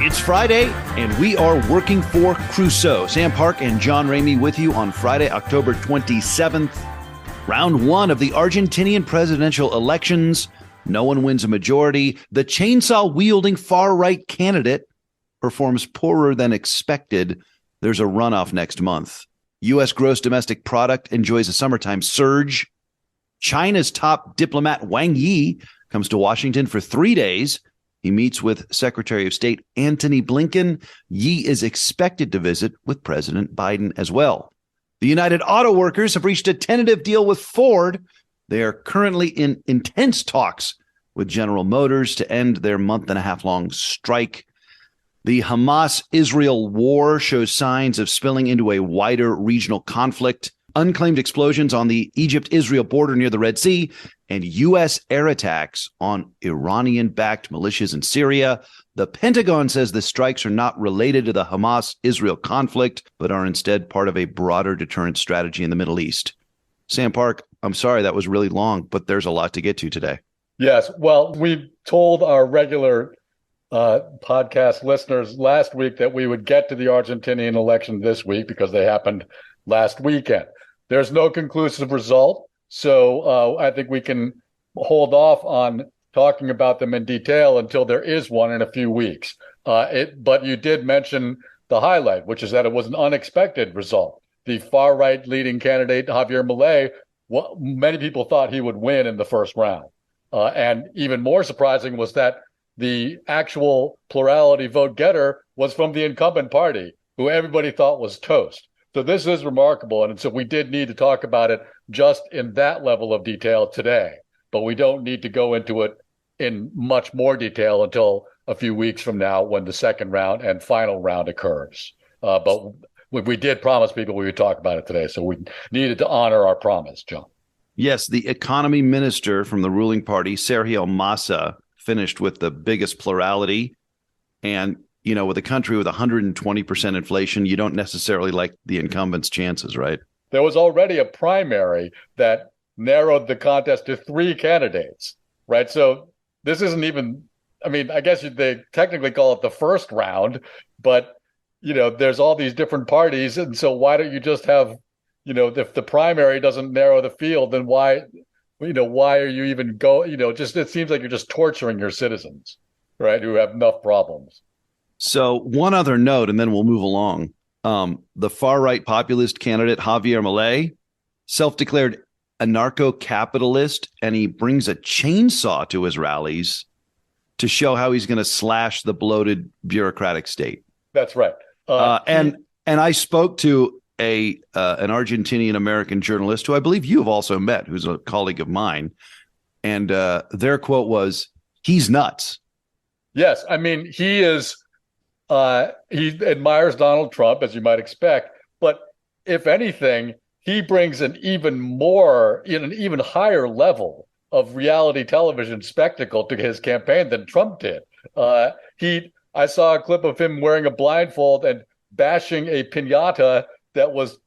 It's Friday, and we are working for Crusoe. Sam Park and John Ramey with you on Friday, October 27th. Round one of the Argentinian presidential elections. No one wins a majority. The chainsaw-wielding far-right candidate performs poorer than expected. There's a runoff next month. U.S. gross domestic product enjoys a summertime surge. China's top diplomat Wang Yi comes to Washington for 3 days. He meets with Secretary of State Antony Blinken. Yi is expected to visit with President Biden as well. The United Auto Workers have reached a tentative deal with Ford. They are currently in intense talks with General Motors to end their month-and-a-half-long strike. The Hamas-Israel war shows signs of spilling into a wider regional conflict. Unclaimed explosions on the Egypt-Israel border near the Red Sea, and U.S. air attacks on Iranian-backed militias in Syria. The Pentagon says the strikes are not related to the Hamas-Israel conflict, but are instead part of a broader deterrent strategy in the Middle East. Sam Park, I'm sorry that was really long, but there's a lot to get to today. Yes, well, we told our regular podcast listeners last week that we would get to the Argentinian election this week because they happened last weekend. There's no conclusive result, so I think we can hold off on talking about them in detail until there is one in a few weeks. But you did mention the highlight, which is that it was an unexpected result. The far-right leading candidate, Javier Milei, many people thought he would win in the first round. And even more surprising was that the actual plurality vote getter was from the incumbent party, who everybody thought was toast. So this is remarkable, and so we did need to talk about it just in that level of detail today. But we don't need to go into it in much more detail until a few weeks from now when the second round and final round occurs. But we did promise people we would talk about it today, so we needed to honor our promise, John. Yes, the economy minister from the ruling party, Sergio Massa, finished with the biggest plurality. And you know, with a country with 120% inflation, you don't necessarily like the incumbent's chances, right? There was already a primary that narrowed the contest to 3 candidates, right? So this isn't even, I mean, I guess they technically call it the first round, but, you know, there's all these different parties. And so why don't you just have, you know, if the primary doesn't narrow the field, then why are you even just, it seems like you're just torturing your citizens, right, who have enough problems. So one other note, and then we'll move along. The far-right populist candidate, Javier Milei, self-declared anarcho-capitalist, and he brings a chainsaw to his rallies to show how he's going to slash the bloated bureaucratic state. That's right. And I spoke to an Argentinian-American journalist who I believe you have also met, who's a colleague of mine. And their quote was, "He's nuts." Yes, I mean, he admires Donald Trump, as you might expect, but if anything, he brings an even higher level of reality television spectacle to his campaign than Trump did. I saw a clip of him wearing a blindfold and bashing a piñata that was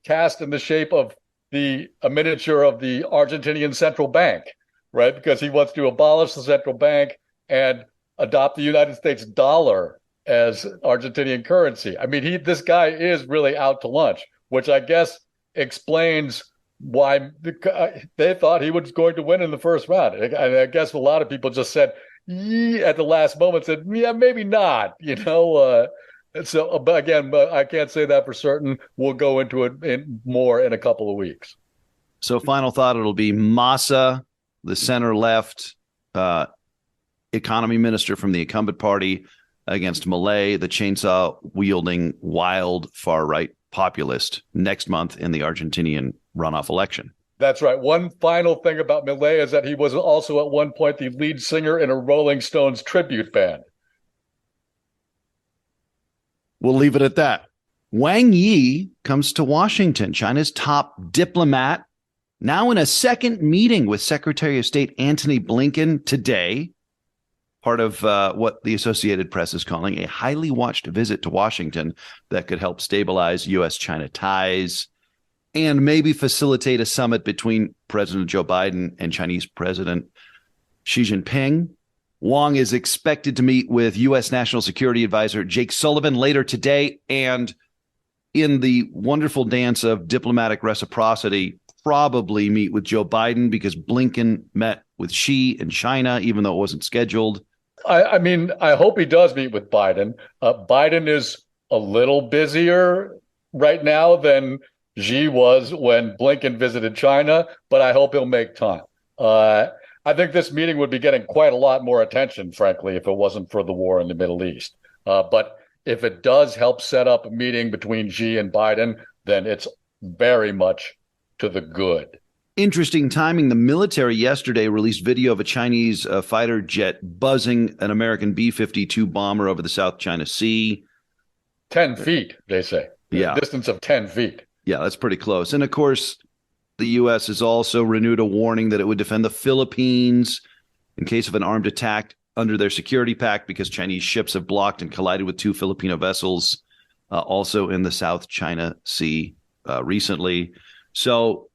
cast in the shape of a miniature of the Argentinian central bank, right? Because he wants to abolish the central bank and adopt the United States dollar as Argentinian currency. I mean, this guy is really out to lunch, which I guess explains why they thought he was going to win in the first round. And I guess a lot of people just said, at the last moment, said, yeah, maybe not, you know. So, but again, I can't say that for certain. We'll go into it more in a couple of weeks. So final thought, it'll be Massa, the center-left economy minister from the incumbent party, against Milei, the chainsaw-wielding, wild, far-right populist, next month in the Argentinian runoff election. That's right. One final thing about Milei is that he was also at one point the lead singer in a Rolling Stones tribute band. We'll leave it at that. Wang Yi comes to Washington, China's top diplomat, now in a second meeting with Secretary of State Antony Blinken today. Part of what the Associated Press is calling a highly watched visit to Washington that could help stabilize U.S.-China ties and maybe facilitate a summit between President Joe Biden and Chinese President Xi Jinping. Wang is expected to meet with U.S. National Security Advisor Jake Sullivan later today, and in the wonderful dance of diplomatic reciprocity, probably meet with Joe Biden because Blinken met with Xi in China, even though it wasn't scheduled. I mean, I hope he does meet with Biden. Biden is a little busier right now than Xi was when Blinken visited China, but I hope he'll make time. I think this meeting would be getting quite a lot more attention, frankly, if it wasn't for the war in the Middle East. But if it does help set up a meeting between Xi and Biden, then it's very much to the good. Interesting timing. The military yesterday released video of a Chinese fighter jet buzzing an American B-52 bomber over the South China Sea. 10 feet, they say. Yeah. A distance of 10 feet. Yeah, that's pretty close. And of course, the U.S. has also renewed a warning that it would defend the Philippines in case of an armed attack under their security pact because Chinese ships have blocked and collided with two Filipino vessels also in the South China Sea recently. So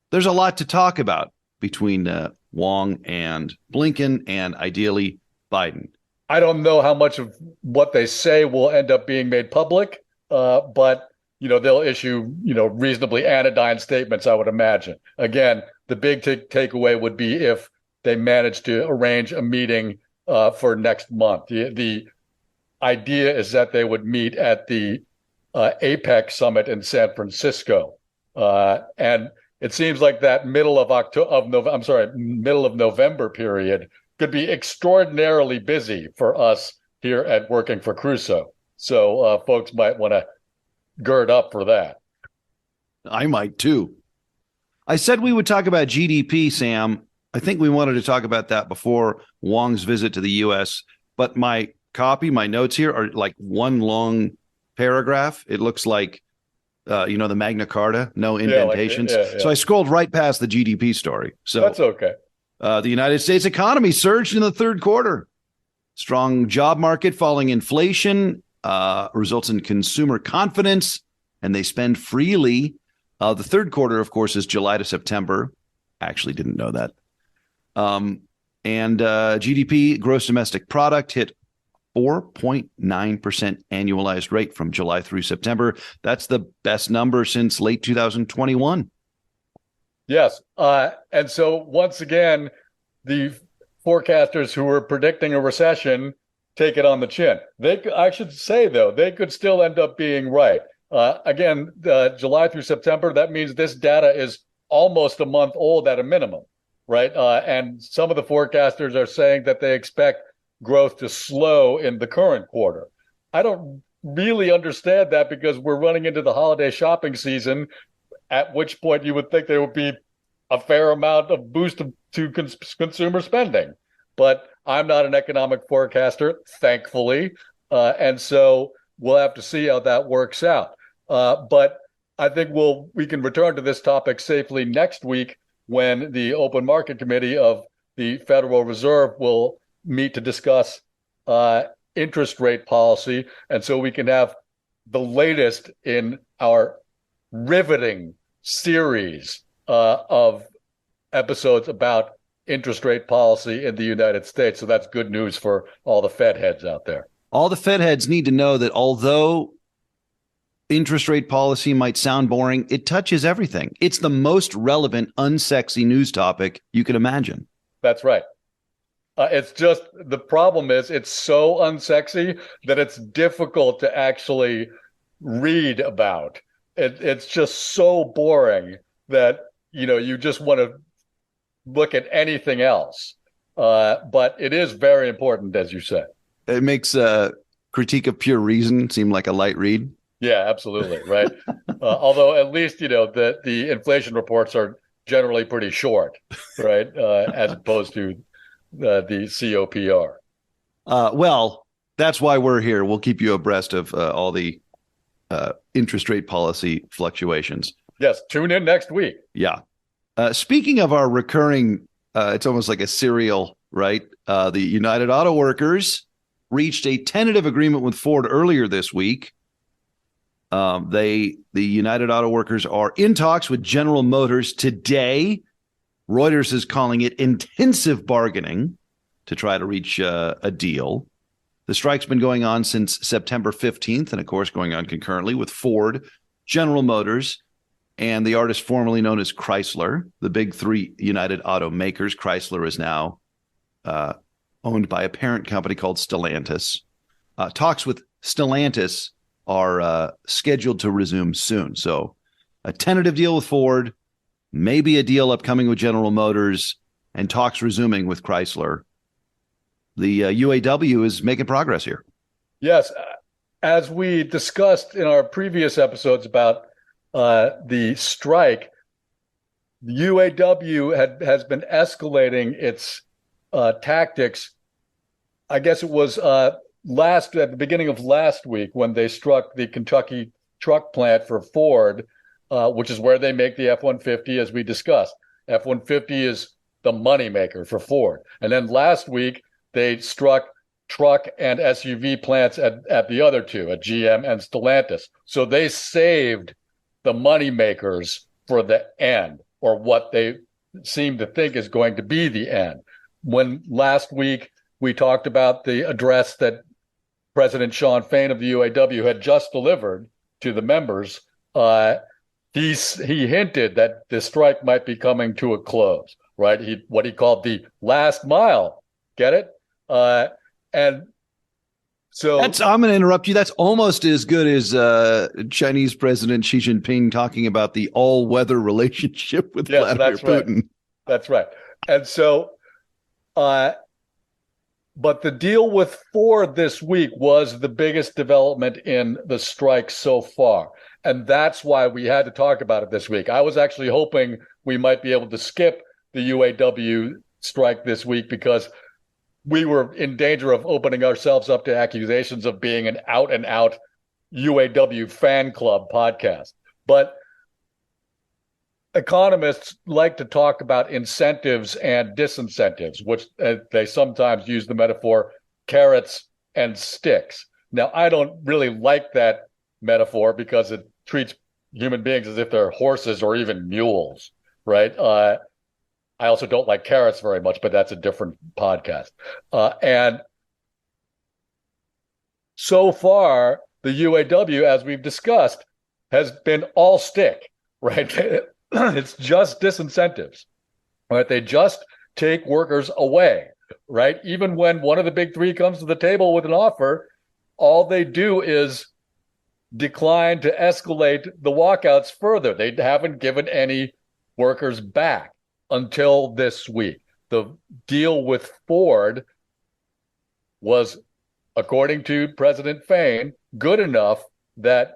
there's a lot to talk about between Wang and Blinken and ideally Biden. I don't know how much of what they say will end up being made public, but they'll issue reasonably anodyne statements, I would imagine. Again, the big takeaway would be if they manage to arrange a meeting for next month. The idea is that they would meet at the APEC summit in San Francisco, and it seems like that middle of November period could be extraordinarily busy for us here at Working for Crusoe. So folks might want to gird up for that. I might too. I said we would talk about GDP, Sam. I think we wanted to talk about that before Wang's visit to the U.S., but my notes here are like one long paragraph. It looks like the Magna Carta, no indentations. Yeah. So I scrolled right past the GDP story. So that's okay. The United States economy surged in the third quarter. Strong job market, falling inflation results in consumer confidence, and they spend freely. The third quarter, of course, is July to September. Actually didn't know that. And GDP, gross domestic product, hit 4.9% annualized rate from July through September. That's the best number since late 2021. Yes. And so once again, the forecasters who were predicting a recession take it on the chin. I should say, though, they could still end up being right. Again, July through September, that means this data is almost a month old at a minimum, right? And some of the forecasters are saying that they expect growth to slow in the current quarter. I don't really understand that because we're running into the holiday shopping season, at which point you would think there would be a fair amount of boost to consumer spending. But I'm not an economic forecaster, thankfully. And so we'll have to see how that works out. But I think we can return to this topic safely next week when the Open Market Committee of the Federal Reserve will meet to discuss interest rate policy. And so we can have the latest in our riveting series of episodes about interest rate policy in the United States. So that's good news for all the Fed heads out there. All the Fed heads need to know that although interest rate policy might sound boring, it touches everything. It's the most relevant, unsexy news topic you can imagine. That's right. It's just, the problem is it's so unsexy that it's difficult to actually read about. It's just so boring that, you just want to look at anything else. But it is very important, as you said. It makes a critique of pure reason seem like a light read. Yeah, absolutely. Right. Although at least, the inflation reports are generally pretty short, right? As opposed to the COPR. Well, that's why we're here. We'll keep you abreast of all the interest rate policy fluctuations. Yes. Tune in next week. Yeah. Speaking of our recurring, it's almost like a serial, right? The United Auto Workers reached a tentative agreement with Ford earlier this week. The United Auto Workers are in talks with General Motors today. Reuters is calling it intensive bargaining. to try to reach a deal. The strike's been going on since September 15th, and of course going on concurrently with Ford, General Motors, and the artist formerly known as Chrysler, the big three United automakers. Chrysler is now owned by a parent company called Stellantis. Talks with Stellantis are scheduled to resume soon. So a tentative deal with Ford, maybe a deal upcoming with General Motors, and talks resuming with Chrysler. The UAW is making progress here. Yes. As we discussed in our previous episodes about the strike, the UAW has been escalating its tactics. I guess it was at the beginning of last week when they struck the Kentucky truck plant for Ford, which is where they make the F-150, as we discussed. F-150 is the moneymaker for Ford. And then last week, they struck truck and SUV plants at the other two, at GM and Stellantis. So they saved the money makers for the end, or what they seem to think is going to be the end. When last week we talked about the address that President Shawn Fain of the UAW had just delivered to the members, he hinted that the strike might be coming to a close, right? What he called the last mile. Get it? And so I'm going to interrupt you. That's almost as good as Chinese President Xi Jinping talking about the all-weather relationship with Vladimir Putin. Right. That's right. And so, but the deal with Ford this week was the biggest development in the strike so far. And that's why we had to talk about it this week. I was actually hoping we might be able to skip the UAW strike this week because we were in danger of opening ourselves up to accusations of being an out-and-out UAW fan club podcast. But economists like to talk about incentives and disincentives, which they sometimes use the metaphor carrots and sticks. Now, I don't really like that metaphor because it treats human beings as if they're horses or even mules, right? I also don't like carrots very much, but that's a different podcast. And so far, the UAW, as we've discussed, has been all stick, right? It's just disincentives, right? They just take workers away, right? Even when one of the big three comes to the table with an offer, all they do is decline to escalate the walkouts further. They haven't given any workers back until this week. The deal with Ford was, according to President Fain, good enough that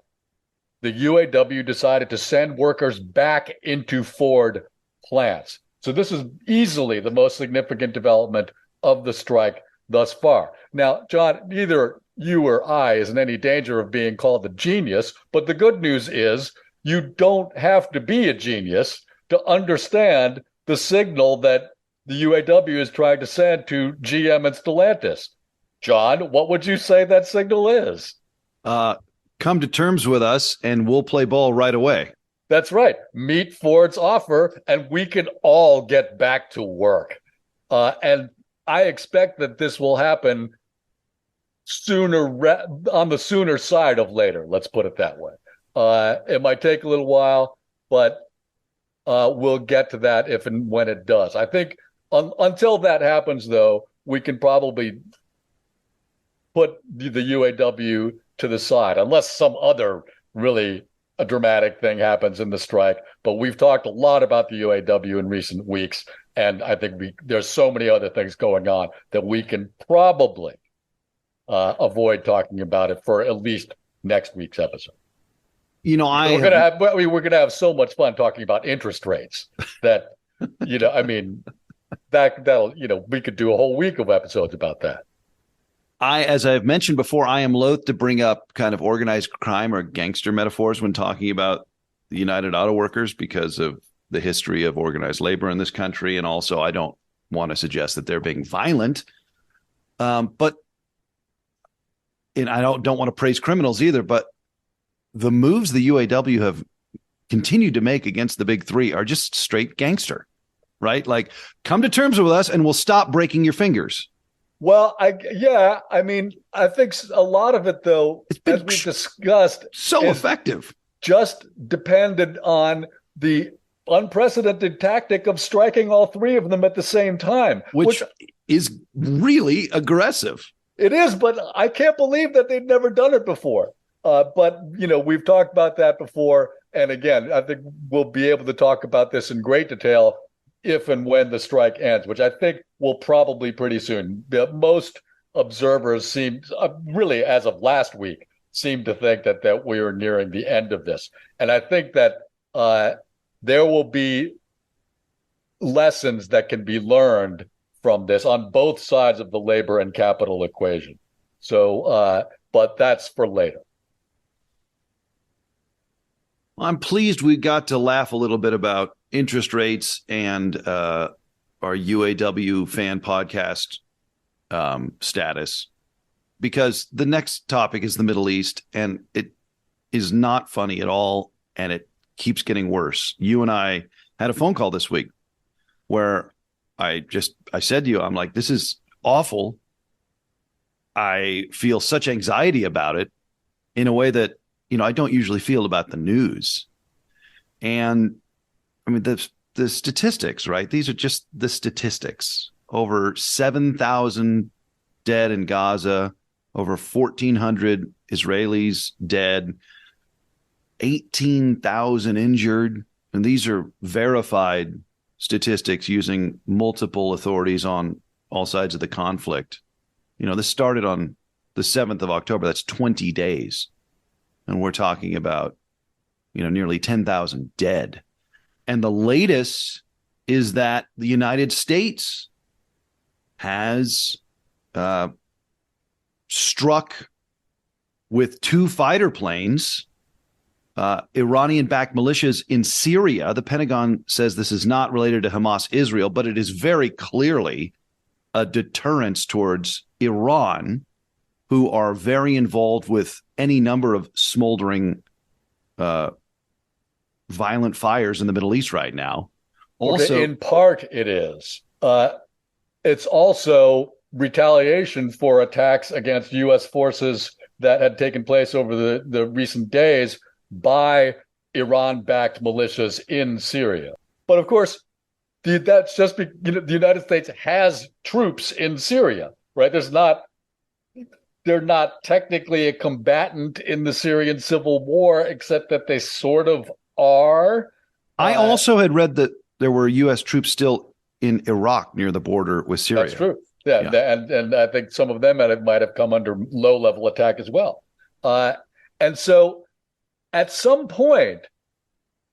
the UAW decided to send workers back into Ford plants. So this is easily the most significant development of the strike thus far. Now, John, neither you or I is in any danger of being called a genius, but the good news is you don't have to be a genius to understand the signal that the UAW is trying to send to GM and Stellantis. John, what would you say that signal is? Come to terms with us and we'll play ball right away. That's right. Meet Ford's offer and we can all get back to work. And I expect that this will happen on the sooner side of later. Let's put it that way. It might take a little while, but we'll get to that if and when it does. I think until that happens, though, we can probably put the UAW to the side, unless some other really dramatic thing happens in the strike. But we've talked a lot about the UAW in recent weeks, and I think there's so many other things going on that we can probably avoid talking about it for at least next week's episode. You know, we're gonna have so much fun talking about interest rates that, I mean, that'll we could do a whole week of episodes about that. As I've mentioned before, I am loath to bring up kind of organized crime or gangster metaphors when talking about the United Auto Workers because of the history of organized labor in this country, and also I don't want to suggest that they're being violent. But I don't want to praise criminals either, but the moves the UAW have continued to make against the big three are just straight gangster, right? Like, come to terms with us and we'll stop breaking your fingers. Well, I mean, I think a lot of it, though, It's been as we've discussed, so is effective. just depended on the unprecedented tactic of striking all three of them at the same time, which is really aggressive. It is, but I can't believe that they've never done it before. But, we've talked about that before. And again, I think we'll be able to talk about this in great detail if and when the strike ends, which I think will probably pretty soon. Most observers seem, really as of last week, seem to think that we are nearing the end of this. And I think that there will be lessons that can be learned from this on both sides of the labor and capital equation. So, but that's for later. I'm pleased we got to laugh a little bit about interest rates and our UAW fan podcast status, because the next topic is the Middle East, and it is not funny at all, and it keeps getting worse. You and I had a phone call this week where I said to you, I'm like, this is awful. I feel such anxiety about it in a way that, I don't usually feel about the news. And I mean, the statistics, right? These are just the statistics. Over 7,000 dead in Gaza, over 1,400 Israelis dead, 18,000 injured. And these are verified statistics using multiple authorities on all sides of the conflict. This started on the 7th of October. That's 20 days. And we're talking about, nearly 10,000 dead. And the latest is that the United States has struck with 2 fighter planes, Iranian-backed militias in Syria. The Pentagon says this is not related to Hamas-Israel, but it is very clearly a deterrence towards Iran, who are very involved with any number of smoldering violent fires in the Middle East right now. Also, in part, it is. It's also retaliation for attacks against U.S. forces that had taken place over the recent days by Iran-backed militias in Syria. But of course, that's just the United States has troops in Syria, right? They're not technically a combatant in the Syrian civil war, except that they sort of are. I also had read that there were U.S. troops still in Iraq near the border with Syria. That's true. Yeah. And I think some of them might have come under low-level attack as well. And so at some point,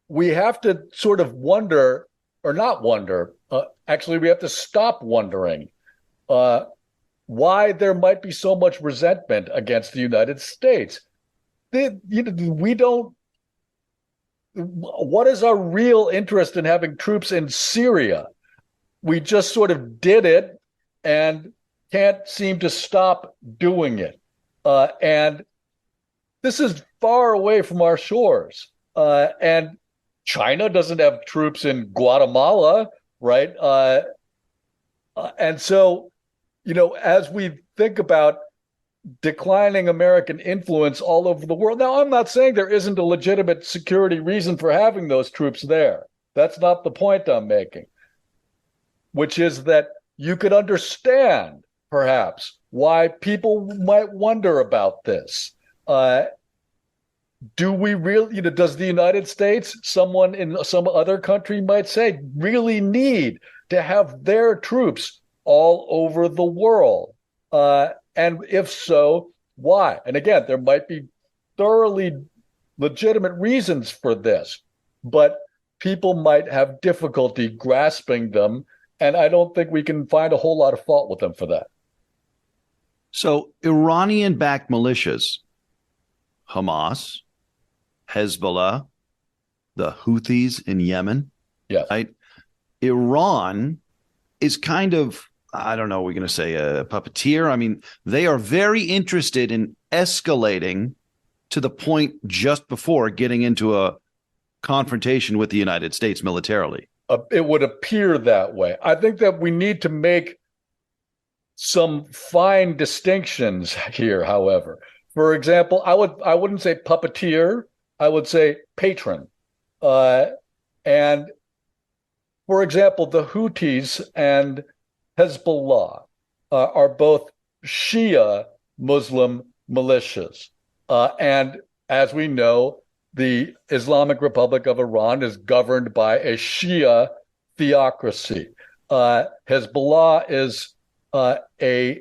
we have to sort of wonder, or not wonder, actually we have to stop wondering why there might be so much resentment against the United States. What is our real interest in having troops in Syria? We just sort of did it and can't seem to stop doing it. And this is far away from our shores. And China doesn't have troops in Guatemala, right? And so, as we think about declining American influence all over the world, now I'm not saying there isn't a legitimate security reason for having those troops there. That's not the point I'm making, which is that you could understand, perhaps, why people might wonder about this. Do we really, does the United States, someone in some other country might say, really need to have their troops all over the world? And if so, why? And again, there might be thoroughly legitimate reasons for this, but people might have difficulty grasping them. And I don't think we can find a whole lot of fault with them for that. So Iranian-backed militias, Hamas, Hezbollah, the Houthis in Yemen. Yes. Right? Iran is kind of, I don't know, we're going to say a puppeteer. I mean, they are very interested in escalating to the point just before getting into a confrontation with the United States militarily. It would appear that way. I think that we need to make some fine distinctions here, however. For example, I wouldn't say puppeteer, I would say patron. And for example, the Houthis and Hezbollah are both Shia Muslim militias. And as we know, the Islamic Republic of Iran is governed by a Shia theocracy. Hezbollah is a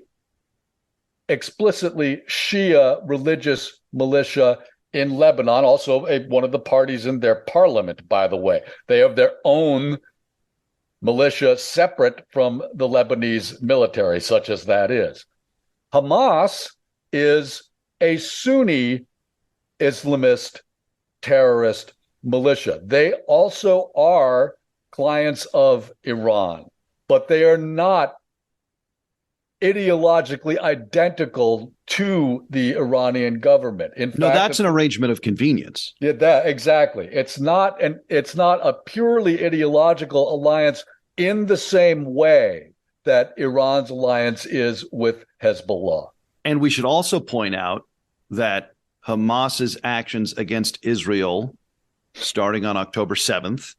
explicitly Shia religious militia in Lebanon, also one of the parties in their parliament, by the way. They have their own militia separate from the Lebanese military, such as that is. Hamas is a Sunni Islamist terrorist militia. They also are clients of Iran, but they are not ideologically identical to the Iranian government. In fact, that's an arrangement of convenience. Yeah, exactly. It's not a purely ideological alliance in the same way that Iran's alliance is with Hezbollah. And we should also point out that Hamas's actions against Israel, starting on October 7th,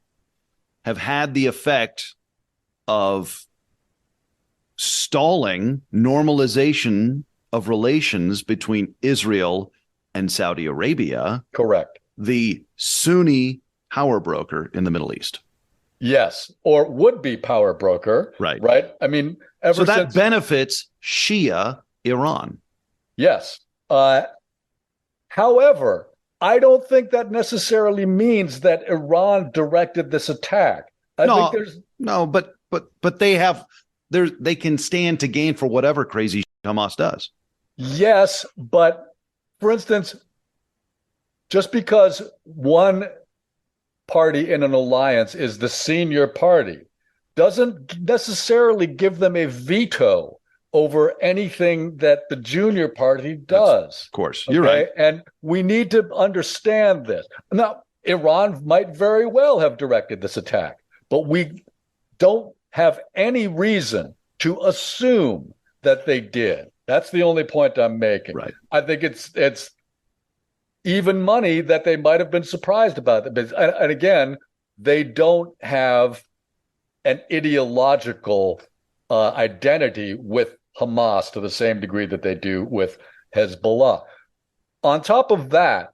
have had the effect of stalling normalization of relations between Israel and Saudi Arabia. Correct. The Sunni power broker in the Middle East. Yes, or would-be power broker. Right. Right? I mean, so that benefits Shia Iran. Yes. However, I don't think that necessarily means that Iran directed this attack. But they can stand to gain for whatever crazy Hamas does. Yes, but for instance, just because one party in an alliance is the senior party doesn't necessarily give them a veto over anything that the junior party does. Of course, you're right. And we need to understand this. Now, Iran might very well have directed this attack, but we don't have any reason to assume that they did. That's the only point I'm making. Right. I think it's even money that they might have been surprised about. And again, they don't have an ideological identity with Hamas to the same degree that they do with Hezbollah. On top of that,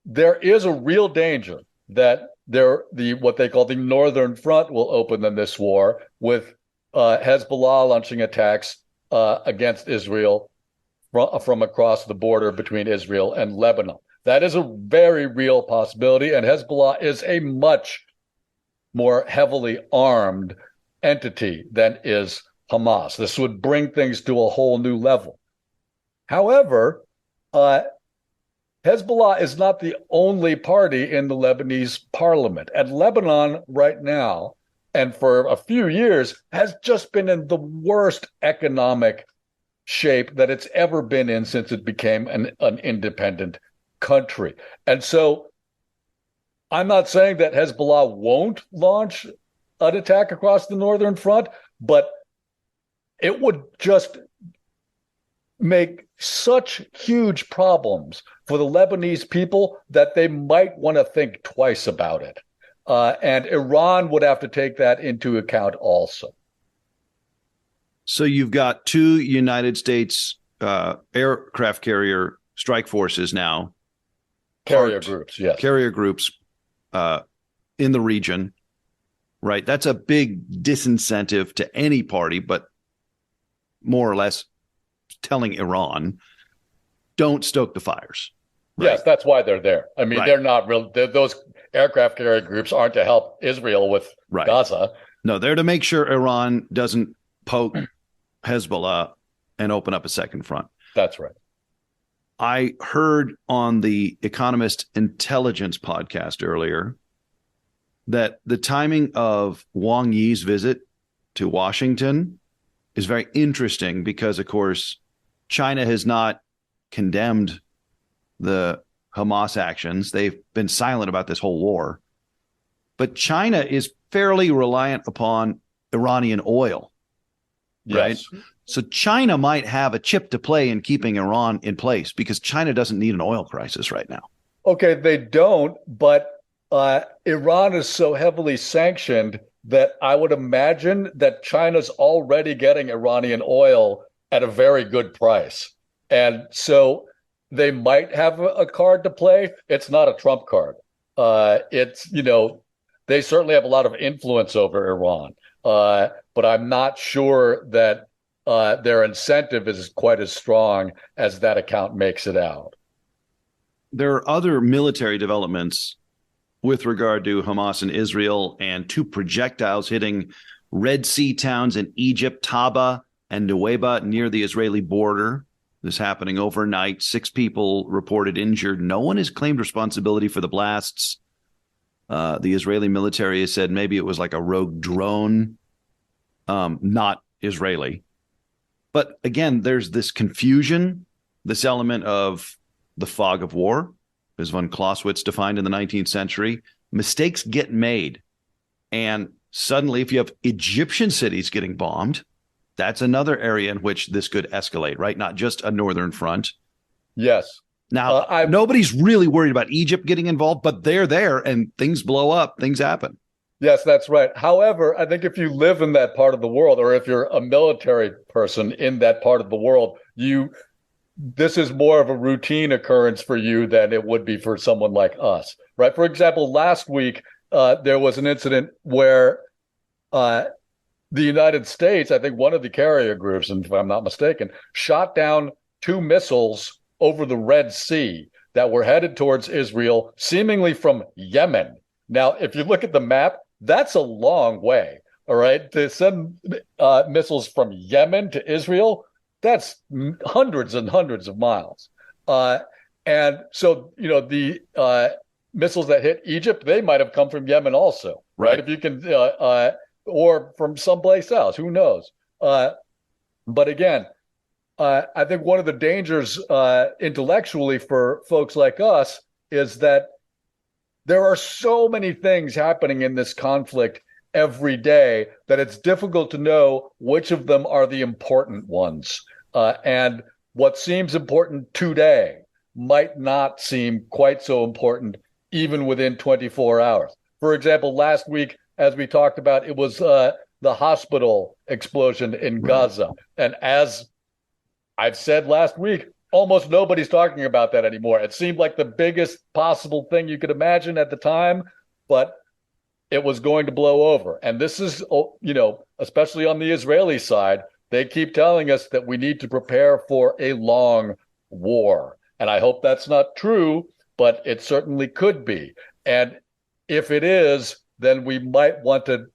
there is a real danger that what they call the Northern Front will open in this war, with Hezbollah launching attacks against Israel from across the border between Israel and Lebanon. That is a very real possibility, and Hezbollah is a much more heavily armed entity than is Hamas. This would bring things to a whole new level. However, Hezbollah is not the only party in the Lebanese parliament. And Lebanon right now, and for a few years, has just been in the worst economic shape that it's ever been in since it became an independent country. And so I'm not saying that Hezbollah won't launch an attack across the Northern Front, but it would just make such huge problems for the Lebanese people that they might want to think twice about it. And Iran would have to take that into account also. So you've got two United States aircraft carrier strike forces now. Carrier groups, yes. Carrier groups in the region, right? That's a big disincentive to any party, but more or less telling Iran, don't stoke the fires. Right? Yes, that's why they're there. I mean, They're not real. Those aircraft carrier groups aren't to help Israel with Gaza. No, they're to make sure Iran doesn't poke Hezbollah and open up a second front. That's right. I heard on the Economist Intelligence podcast earlier that the timing of Wang Yi's visit to Washington is very interesting because, of course, China has not condemned the Hamas actions. They've been silent about this whole war. But China is fairly reliant upon Iranian oil. right? Yes. So China might have a chip to play in keeping Iran in place because China doesn't need an oil crisis right now. Okay, they don't, but Iran is so heavily sanctioned that I would imagine that China's already getting Iranian oil at a very good price. And so they might have a card to play. It's not a Trump card. They certainly have a lot of influence over Iran. But I'm not sure that their incentive is quite as strong as that account makes it out. There are other military developments with regard to Hamas and Israel, and two projectiles hitting Red Sea towns in Egypt, Taba and Nuweiba, near the Israeli border. This happening overnight. 6 people reported injured. No one has claimed responsibility for the blasts. The Israeli military has said maybe it was like a rogue drone, not Israeli. But again, there's this confusion, this element of the fog of war, as von Clausewitz defined in the 19th century. Mistakes get made. And suddenly, if you have Egyptian cities getting bombed, that's another area in which this could escalate, right? Not just a northern front. Yes. Now, nobody's really worried about Egypt getting involved, but they're there and things blow up, things happen. Yes, that's right. However, I think if you live in that part of the world, or if you're a military person in that part of the world, this is more of a routine occurrence for you than it would be for someone like us, right? For example, last week, there was an incident where the United States, I think one of the carrier groups, if I'm not mistaken, shot down 2 missiles over the Red Sea that were headed towards Israel, seemingly from Yemen. Now, if you look at the map, that's a long way, all right? To send missiles from Yemen to Israel, that's hundreds and hundreds of miles. And so, the missiles that hit Egypt, they might have come from Yemen also, right? If you can, or from someplace else, who knows? But again, I think one of the dangers intellectually for folks like us is that there are so many things happening in this conflict every day that it's difficult to know which of them are the important ones. And what seems important today might not seem quite so important even within 24 hours. For example, last week, as we talked about, it was the hospital explosion in Gaza. And as I've said last week, almost nobody's talking about that anymore. It seemed like the biggest possible thing you could imagine at the time, but it was going to blow over. And this is, especially on the Israeli side, they keep telling us that we need to prepare for a long war. And I hope that's not true, but it certainly could be. And if it is, then we might want to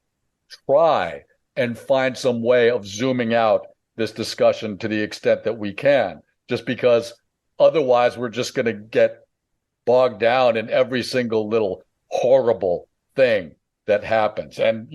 try and find some way of zooming out this discussion to the extent that we can, just because otherwise we're just going to get bogged down in every single little horrible thing that happens. And,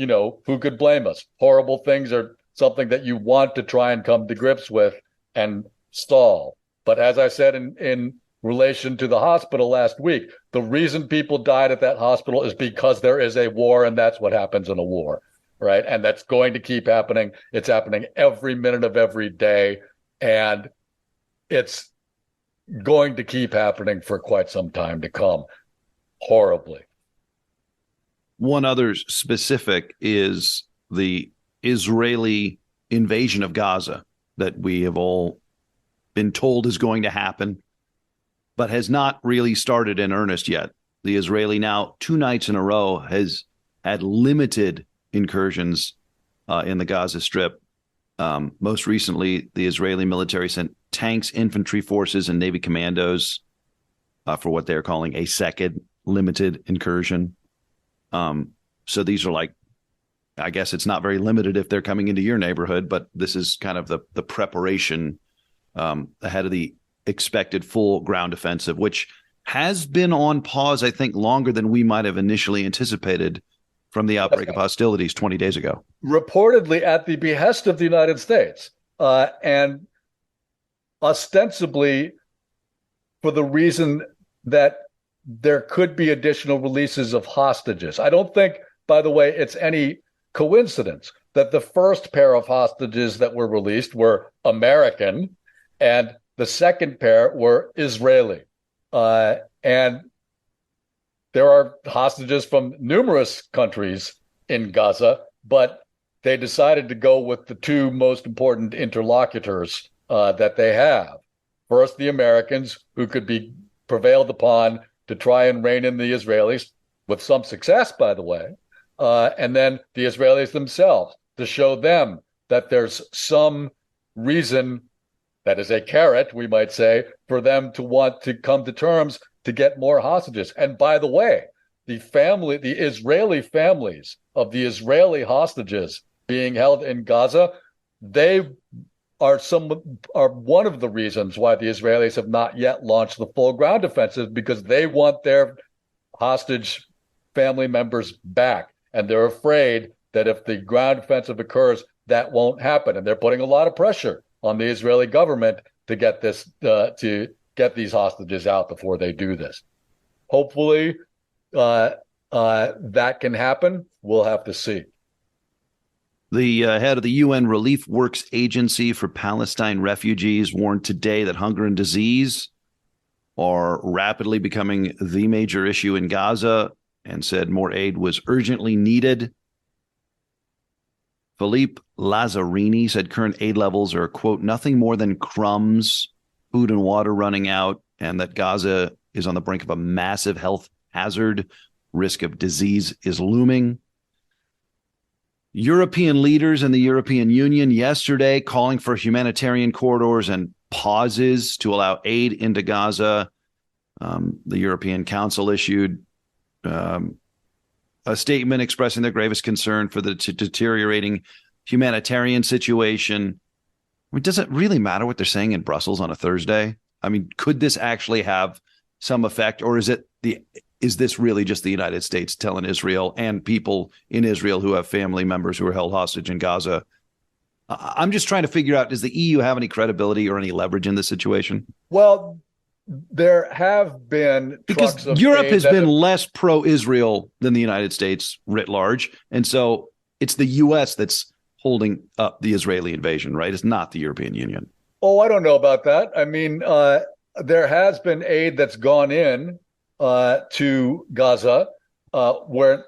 who could blame us? Horrible things are something that you want to try and come to grips with and stall. But as I said in relation to the hospital last week, the reason people died at that hospital is because there is a war, and that's what happens in a war, right? And that's going to keep happening. It's happening every minute of every day, and it's going to keep happening for quite some time to come, horribly. One other specific is the Israeli invasion of Gaza that we have all been told is going to happen, but has not really started in earnest yet. The Israeli now 2 nights in a row has had limited incursions in the Gaza Strip. Most recently, the Israeli military sent tanks, infantry forces, and Navy commandos for what they're calling a second limited incursion. So these are like, I guess it's not very limited if they're coming into your neighborhood, but this is kind of the preparation ahead of the expected full ground offensive, which has been on pause, I think, longer than we might have initially anticipated from the outbreak of hostilities 20 days ago. Reportedly at the behest of the United States, and ostensibly for the reason that there could be additional releases of hostages. I don't think, by the way, it's any coincidence that the first pair of hostages that were released were American, and the second pair were Israeli. And there are hostages from numerous countries in Gaza, but they decided to go with the two most important interlocutors that they have. First, the Americans, who could be prevailed upon to try and rein in the Israelis, with some success, by the way, and then the Israelis themselves, to show them that there's some reason, that is a carrot, we might say, for them to want to come to terms to get more hostages. And by the way, the Israeli families of the Israeli hostages being held in Gaza, they are one of the reasons why the Israelis have not yet launched the full ground offensive, because they want their hostage family members back. And they're afraid that if the ground offensive occurs, that won't happen. And they're putting a lot of pressure on the Israeli government to get this, to get these hostages out before they do this. Hopefully, that can happen. We'll have to see. The head of the UN Relief Works Agency for Palestine Refugees warned today that hunger and disease are rapidly becoming the major issue in Gaza, and said more aid was urgently needed. Philippe Lazzarini said current aid levels are, quote, nothing more than crumbs, food and water running out, and that Gaza is on the brink of a massive health hazard. Risk of disease is looming. European leaders and the European Union yesterday calling for humanitarian corridors and pauses to allow aid into Gaza. The European Council issued a statement expressing their gravest concern for the deteriorating humanitarian situation. I mean, does it really matter what they're saying in Brussels on a Thursday? I mean, could this actually have some effect, or is this really just the United States telling Israel and people in Israel who have family members who are held hostage in Gaza? I'm just trying to figure out, does the EU have any credibility or any leverage in this situation? Well, there have been, because Europe has been less pro-Israel than the United States writ large. And so it's the U.S. that's holding up the Israeli invasion, right? It's not the European Union. Oh, I don't know about that. I mean, there has been aid that's gone in to Gaza, where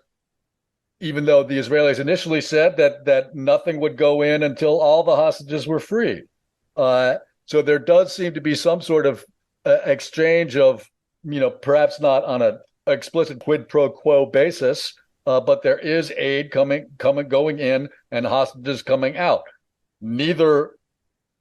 even though the Israelis initially said that nothing would go in until all the hostages were free. So there does seem to be some sort of exchange of, perhaps not on an explicit quid pro quo basis, but there is aid going in and hostages coming out. Neither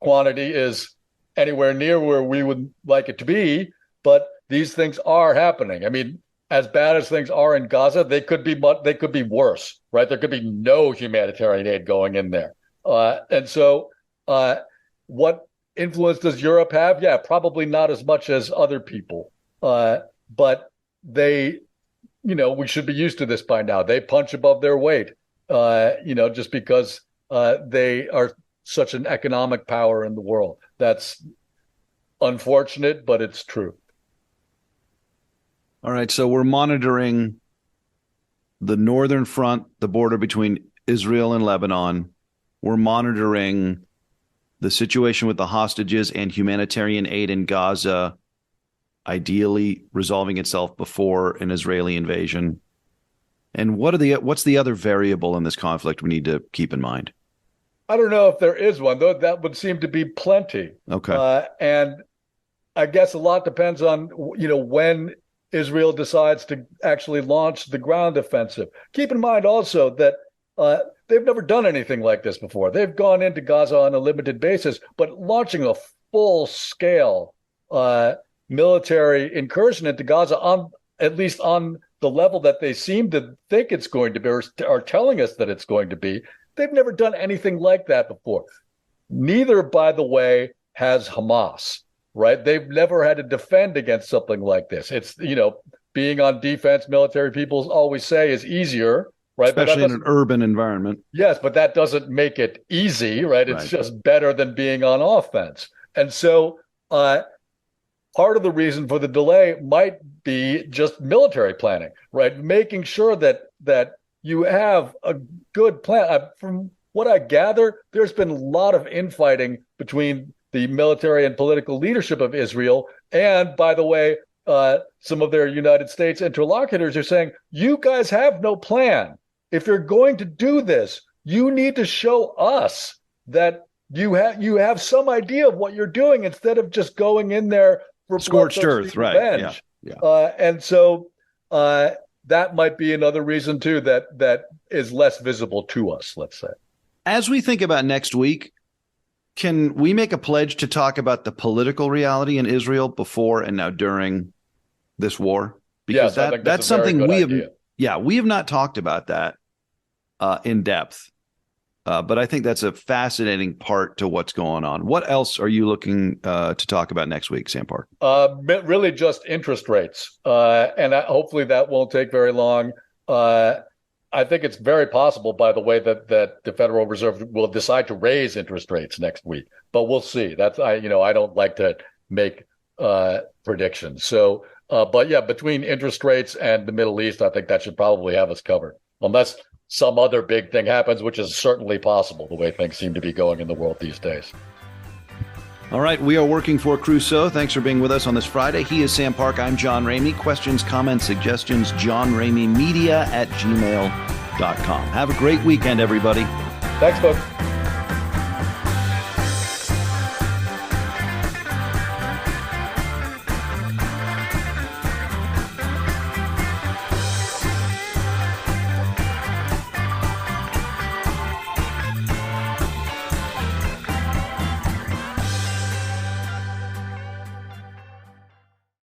quantity is anywhere near where we would like it to be, but these things are happening. I mean, as bad as things are in Gaza, they could be worse, right? There could be no humanitarian aid going in there. And so what influence does Europe have? Yeah, probably not as much as other people. But they, we should be used to this by now. They punch above their weight, just because they are such an economic power in the world. That's unfortunate, but it's true. All right, so we're monitoring the northern front, the border between Israel and Lebanon. We're monitoring the situation with the hostages and humanitarian aid in Gaza, ideally resolving itself before an Israeli invasion. And what's the other variable in this conflict we need to keep in mind? I don't know if there is one, though. That would seem to be plenty. Okay. And I guess a lot depends on, when Israel decides to actually launch the ground offensive. Keep in mind also that they've never done anything like this before. They've gone into Gaza on a limited basis, but launching a full-scale military incursion into Gaza, at least on the level that they seem to think it's going to be, or are telling us that it's going to be, they've never done anything like that before. Neither, by the way, has Hamas. Right? They've never had to defend against something like this. It's, being on defense, military people always say, is easier, right? Especially in an urban environment. Yes, but that doesn't make it easy, right? It's just better than being on offense. And so part of the reason for the delay might be just military planning, right? Making sure that you have a good plan. From what I gather, there's been a lot of infighting between the military and political leadership of Israel. And by the way, some of their United States interlocutors are saying, you guys have no plan. If you're going to do this, you need to show us that you have some idea of what you're doing instead of just going in there for scorched earth, right? Revenge. Yeah. And so that might be another reason too that is less visible to us, let's say. As we think about next week, can we make a pledge to talk about the political reality in Israel before and now during this war? Because yes, that's something we have not talked about that in depth. But I think that's a fascinating part to what's going on. What else are you looking to talk about next week, Sam Park? Really just interest rates. And hopefully that won't take very long. I think it's very possible, by the way, that the Federal Reserve will decide to raise interest rates next week. But we'll see. I don't like to make predictions. So, but yeah, between interest rates and the Middle East, I think that should probably have us covered. Unless some other big thing happens, which is certainly possible, the way things seem to be going in the world these days. All right, we are working for Crusoe. Thanks for being with us on this Friday. He is Sam Park. I'm John Ramey. Questions, comments, suggestions, johnrameymedia@gmail.com. Have a great weekend, everybody. Thanks, folks.